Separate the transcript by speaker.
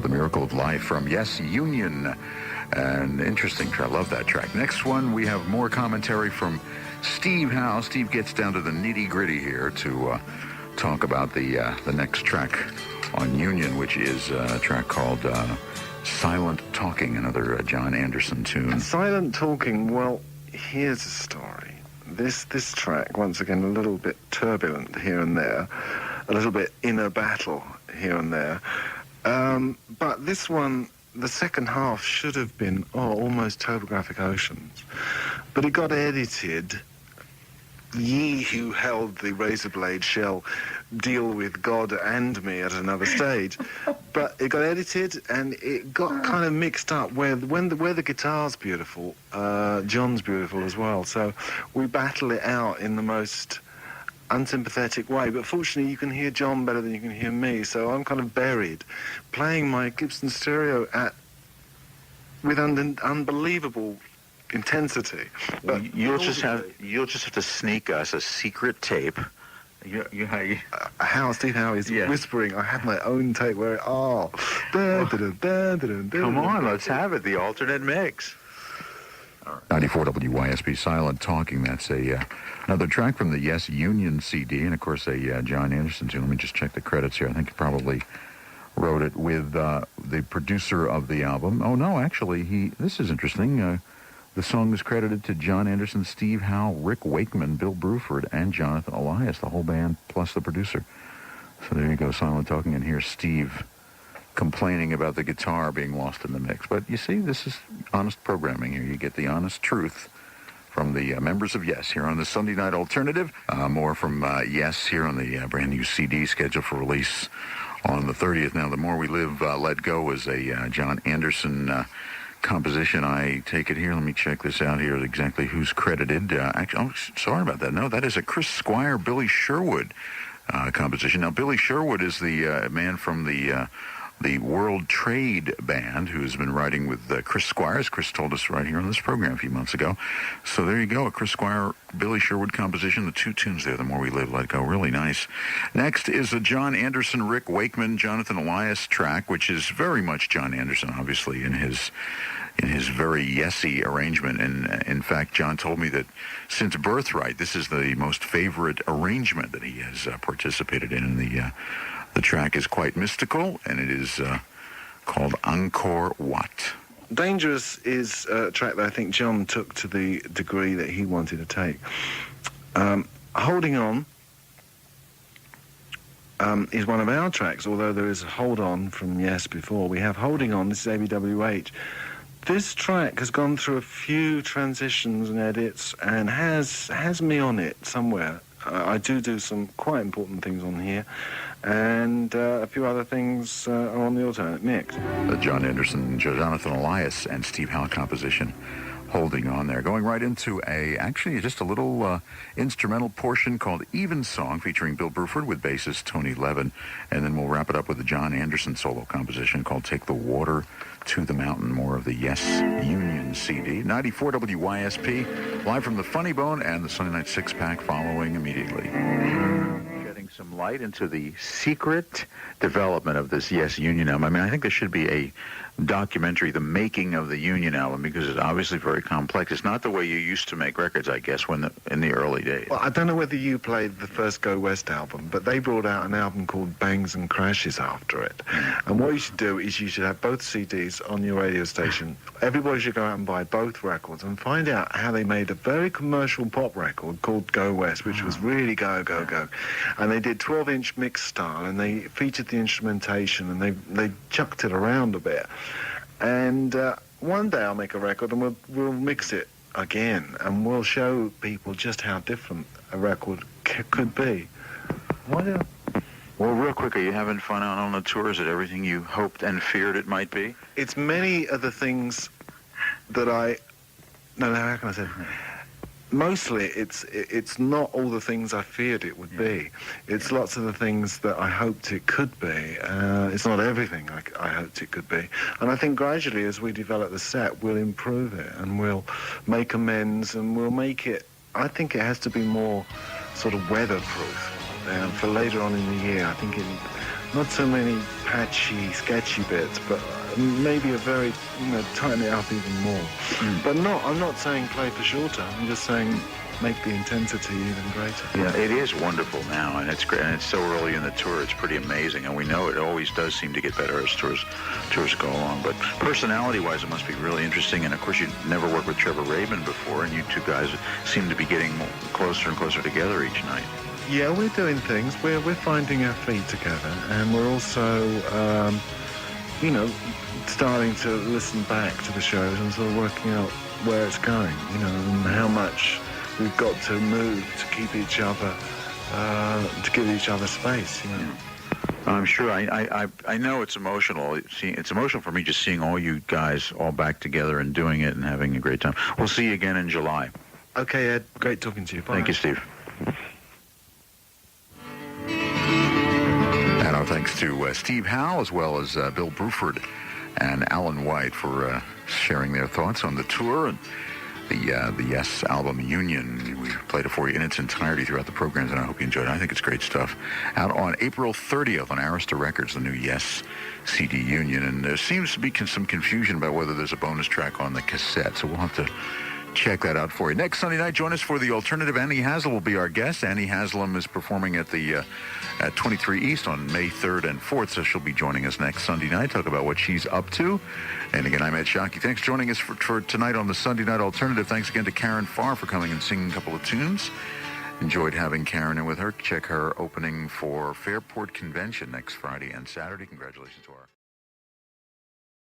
Speaker 1: called The Miracle of Life from Yes Union. An interesting track. I love that track. Next one, we have more commentary from Steve Howe. Steve gets down to the nitty-gritty here to talk about the next track on Union, which is a track called Silent Talking, another John Anderson tune.
Speaker 2: Silent Talking, well, here's a story. This track, once again, a little bit turbulent here and there, a little bit inner battle here and there. But this one, the second half should have been almost Topographic Oceans. But it got edited. Ye who held the razor blade shall deal with God and me at another stage. But it got edited and it got kind of mixed up where the guitar's beautiful, John's beautiful as well. So we battle it out in the most unsympathetic way. But fortunately you can hear John better than you can hear me, so I'm kind of buried, playing my Gibson stereo with unbelievable intensity. But
Speaker 3: you'll just have to sneak us a secret tape.
Speaker 2: Steve Howe is whispering. I have my own tape where come
Speaker 3: on, let's have it. The alternate mix.
Speaker 1: 94 WYSB Silent Talking. That's another track from the Yes Union CD, and of course a John Anderson tune. Let me just check the credits here. I think he probably wrote it with the producer of the album. Oh no, actually this is interesting. The song is credited to John Anderson, Steve Howe, Rick Wakeman, Bill Bruford, and Jonathan Elias, the whole band, plus the producer. So there you go, Silent Talking, and here's Steve complaining about the guitar being lost in the mix. But you see, this is honest programming here. You get the honest truth from the members of Yes here on the Sunday Night Alternative. More from Yes here on the brand new CD scheduled for release on the 30th. Now, The More We Live, Let Go is a John Anderson composition. I take it here. Let me check this out here. Exactly who's credited. Actually, sorry about that. No, that is a Chris Squire, Billy Sherwood composition. Now, Billy Sherwood is the man from the World Trade Band who's been writing with Chris Squire, as Chris told us right here on this program a few months ago. So there you go, a Chris Squire, Billy Sherwood composition. The two tunes there, The More We Live, Let Go. Really nice. Next is a John Anderson, Rick Wakeman, Jonathan Elias track, which is very much John Anderson, obviously, in his very yesy arrangement. And in fact, John told me that since Birthright, this is the most favorite arrangement that he has participated in. The track is quite mystical, and it is called Encore What.
Speaker 2: Dangerous is a track that I think John took to the degree that he wanted to take. Holding On is one of our tracks, although there is Hold On from Yes before. We have Holding On, this is ABWH. This track has gone through a few transitions and edits and has me on it somewhere. I do some quite important things on here, and a few other things are on the alternate mix.
Speaker 1: The John Anderson, Jonathan Elias, and Steve Howe composition, Holding On there. Going right into just a little instrumental portion called Even Song, featuring Bill Bruford with bassist Tony Levin, and then we'll wrap it up with the John Anderson solo composition called Take the Water to the Mountain, more of the Yes Union CD. 94 WYSP, live from the Funny Bone, and the Sunday Night Six Pack following immediately.
Speaker 3: Shedding some light into the secret development of this Yes Union album. I mean, I think there should be a documentary, the making of the Union album, because it's obviously very complex. It's not the way you used to make records, I guess, in the early days.
Speaker 2: Well, I don't know whether you played the first Go West album, but they brought out an album called Bangs and Crashes after it. And what you should do is you should have both CDs on your radio station. Everybody should go out and buy both records and find out how they made a very commercial pop record called Go West, which was really go, go, go. And they did 12-inch mix style, and they featured the instrumentation, and they chucked it around a bit. And one day I'll make a record and we'll mix it again, and we'll show people just how different a record could be.
Speaker 3: Well, real quick, are you having fun out on the tour? Is it everything you hoped and feared it might be?
Speaker 2: It's many of the things that how can I say? Mostly, it's not all the things I feared it would be. It's lots of the things that I hoped it could be. It's not everything I hoped it could be. And I think gradually, as we develop the set, we'll improve it and we'll make amends and we'll make it. I think it has to be more sort of weatherproof for later on in the year. I think Not so many patchy, sketchy bits, but maybe a very, tighten it up even more. But I'm not saying play for shorter. I'm just saying make the intensity even greater.
Speaker 3: Yeah, it is wonderful now, and it's great. And it's so early in the tour; it's pretty amazing. And we know it always does seem to get better as tours go along. But personality-wise, it must be really interesting. And of course, you never worked with Trevor Rabin before, and you two guys seem to be getting closer and closer together each night.
Speaker 2: Yeah, we're doing things. We're finding our feet together, and we're also, starting to listen back to the shows and sort of working out where it's going, and how much we've got to move to keep each other, to give each other space,
Speaker 3: I'm sure. I know it's emotional. It's emotional for me just seeing all you guys all back together and doing it and having a great time. We'll see you again in July.
Speaker 2: Okay, Ed. Great talking to you. Bye.
Speaker 3: Thank you, Steve.
Speaker 1: And our thanks to Steve Howe, as well as Bill Bruford and Alan White for sharing their thoughts on the tour and the Yes album, Union. We played it for you in its entirety throughout the programs, and I hope you enjoyed it. I think it's great stuff. Out on April 30th on Arista Records, the new Yes CD, Union. And there seems to be some confusion about whether there's a bonus track on the cassette, so we'll have to check that out for you. Next Sunday night, join us for The Alternative. Annie Haslam will be our guest. Annie Haslam is performing at the at 23 East on May 3rd and 4th, so she'll be joining us next Sunday night, talk about what she's up to. And again, I'm Ed Sciaky. Thanks for joining us for tonight on the Sunday Night Alternative. Thanks again to Karen Farr for coming and singing a couple of tunes. Enjoyed having Karen in with her. Check her opening for Fairport Convention next Friday and Saturday. Congratulations to her.